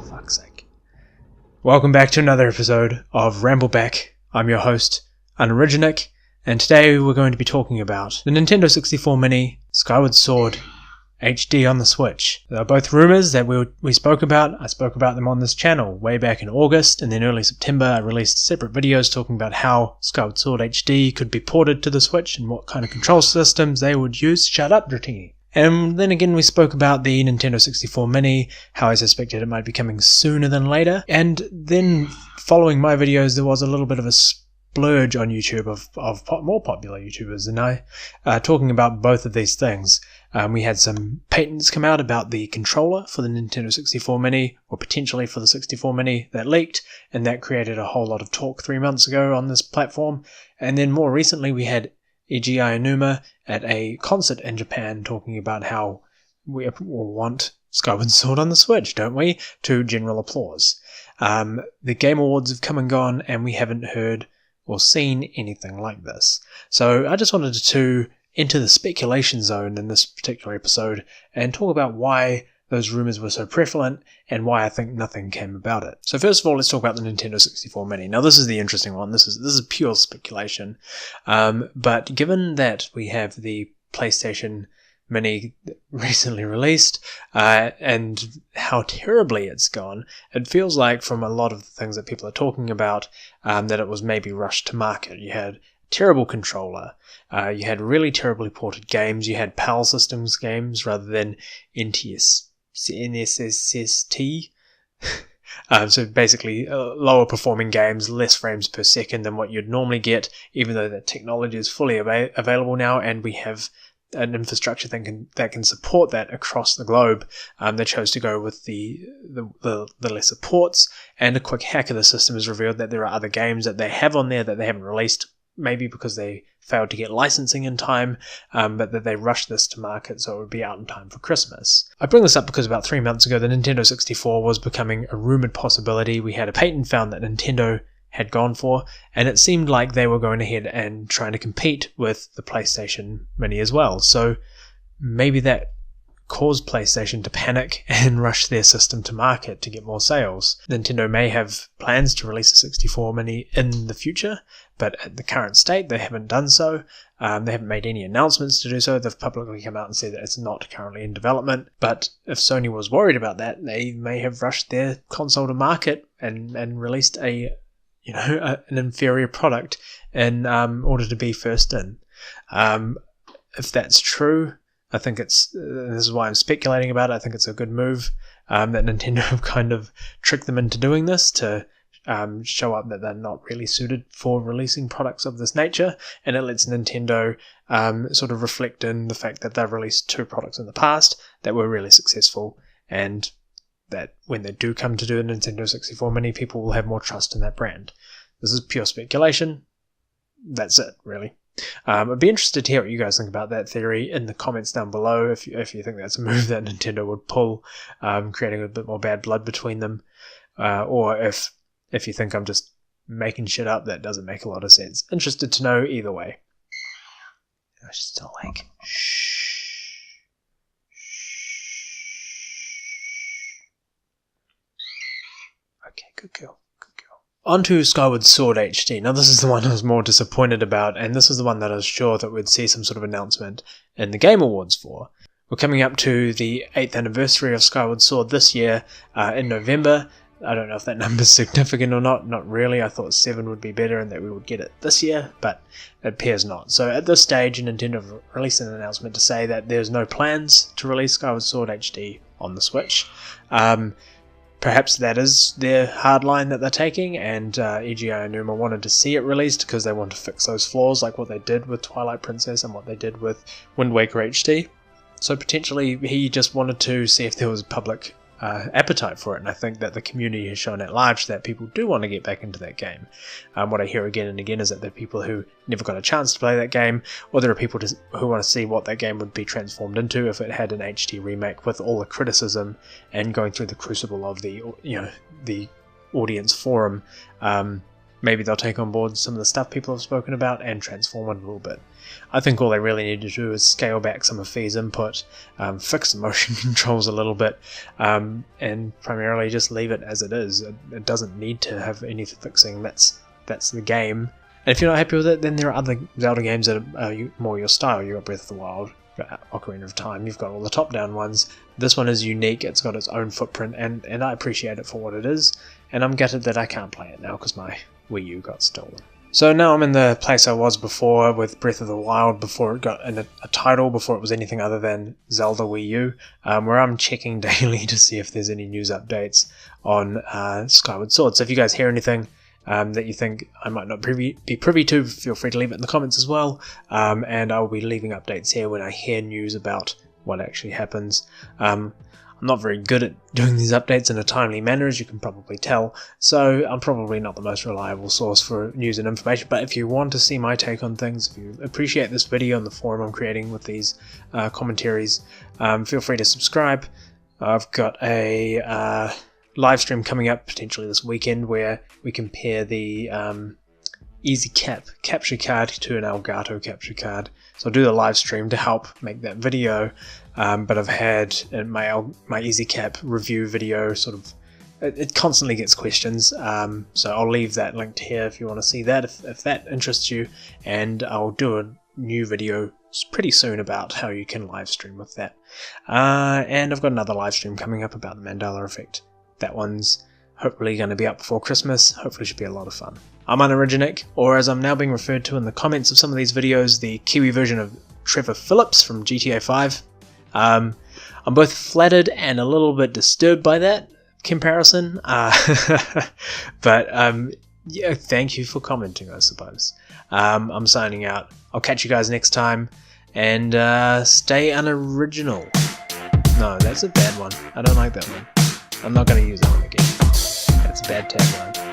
fuck's sake. Welcome back to another episode of Ramble Bak. I'm your host, Unoriginic, and today we're going to be talking about the Nintendo 64 Mini, Skyward Sword HD on the Switch. They're both rumours that we spoke about. I spoke about them on this channel way back in August, and then early September I released separate videos talking about how Skyward Sword HD could be ported to the Switch and what kind of control systems they would use. Shut up, Dratini. And then again we spoke about the Nintendo 64 Mini, how I suspected it might be coming sooner than later, and then following my videos there was a little bit of a splurge on YouTube of more popular YouTubers than I, talking about both of these things. We had some patents come out about the controller for the Nintendo 64 Mini, or potentially for the 64 Mini, that leaked, and that created a whole lot of talk 3 months ago on this platform. And then more recently we had Hmmm at a concert in Japan talking about how we want Skyward Sword on the Switch, don't we? To general applause. The Game Awards have come and gone, and we haven't heard or seen anything like this. So I just wanted to enter the speculation zone in this particular episode and talk about why those rumours were so prevalent and why I think nothing came about it. So first of all, let's talk about the Nintendo 64 Mini. Now this is the interesting one. This is pure speculation. But given that we have the PlayStation Mini recently released, and how terribly it's gone, it feels like from a lot of the things that people are talking about, that it was maybe rushed to market. You had terrible controller, you had really terribly ported games, you had PAL Systems games rather than NSST. So basically lower performing games, less frames per second than what you'd normally get, even though the technology is fully available now and we have an infrastructure that can support that across the globe. They chose to go with the lesser ports, and a quick hack of the system has revealed that there are other games that they have on there that they haven't released, maybe because they failed to get licensing in time, but that they rushed this to market so it would be out in time for Christmas. I bring this up because about 3 months ago the Nintendo 64 was becoming a rumoured possibility. We had a patent found that Nintendo had gone for, and it seemed like they were going ahead and trying to compete with the PlayStation Mini as well. So maybe that caused PlayStation to panic and rush their system to market to get more sales. Nintendo may have plans to release a 64 Mini in the future, but at the current state they haven't done so. They haven't made any announcements to do so. They've publicly come out and said that it's not currently in development, but if Sony was worried about that, they may have rushed their console to market and released an inferior product in order to be first in. If that's true, I think this is why I'm speculating about it. I think it's a good move that Nintendo have kind of tricked them into doing this to show up that they're not really suited for releasing products of this nature, and it lets Nintendo sort of reflect in the fact that they've released 2 products in the past that were really successful, and that when they do come to do a Nintendo 64 Mini, people will have more trust in that brand. This is pure speculation. That's it, really. I'd be interested to hear what you guys think about that theory in the comments down below, if you think that's a move that Nintendo would pull, creating a bit more bad blood between them, or if you think I'm just making shit up that doesn't make a lot of sense. Interested to know either way. I should still shh. Okay, good girl. On to Skyward Sword HD. Now this is the one I was more disappointed about, and this is the one that I was sure that we'd see some sort of announcement in the Game Awards for. We're coming up to the 8th anniversary of Skyward Sword this year, in November. I don't know if that number's significant or not really. I thought 7 would be better and that we would get it this year, but it appears not. So at this stage, Nintendo have released an announcement to say that there's no plans to release Skyward Sword HD on the Switch. Perhaps that is their hard line that they're taking, and Eiji Aonuma wanted to see it released because they want to fix those flaws like what they did with Twilight Princess and what they did with Wind Waker HD. So potentially he just wanted to see if there was public appetite for it, and I think that the community has shown at large that people do want to get back into that game. What I hear again and again is that there are people who never got a chance to play that game, or there are people who want to see what that game would be transformed into if it had an HD remake with all the criticism and going through the crucible of the audience forum maybe they'll take on board some of the stuff people have spoken about and transform it a little bit. I think all they really need to do is scale back some of Fee's input, fix the motion controls a little bit, and primarily just leave it as it is. It doesn't need to have any fixing. That's the game. And if you're not happy with it, then there are other Zelda games that are more your style. You've got Breath of the Wild, you've got Ocarina of Time, you've got all the top-down ones. This one is unique, it's got its own footprint, and I appreciate it for what it is, and I'm gutted that I can't play it now because my Wii U got stolen. So now I'm in the place I was before with Breath of the Wild, before it got a title, before it was anything other than Zelda Wii U, where I'm checking daily to see if there's any news updates on Skyward Sword. So if you guys hear anything that you think I might not be privy to, feel free to leave it in the comments as well, and I'll be leaving updates here when I hear news about what actually happens. I'm not very good at doing these updates in a timely manner, as you can probably tell, so I'm probably not the most reliable source for news and information, but if you want to see my take on things, if you appreciate this video and the forum I'm creating with these commentaries, feel free to subscribe. I've got a live stream coming up potentially this weekend where we compare the Easy Cap capture card to an Elgato capture card. So I'll do the live stream to help make that video, but I've had my Easy Cap review video it constantly gets questions, so I'll leave that linked here if you want to see that, if that interests you, and I'll do a new video pretty soon about how you can live stream with that. And I've got another live stream coming up about the Mandela Effect. That one's hopefully going to be up before Christmas, hopefully should be a lot of fun. I'm Unoriginic, or as I'm now being referred to in the comments of some of these videos, the Kiwi version of Trevor Phillips from GTA 5. I'm both flattered and a little bit disturbed by that comparison, but yeah, thank you for commenting, I suppose. I'm signing out. I'll catch you guys next time, and stay unoriginal. No, that's a bad one. I don't like that one. I'm not going to use that one again. That's a bad tagline.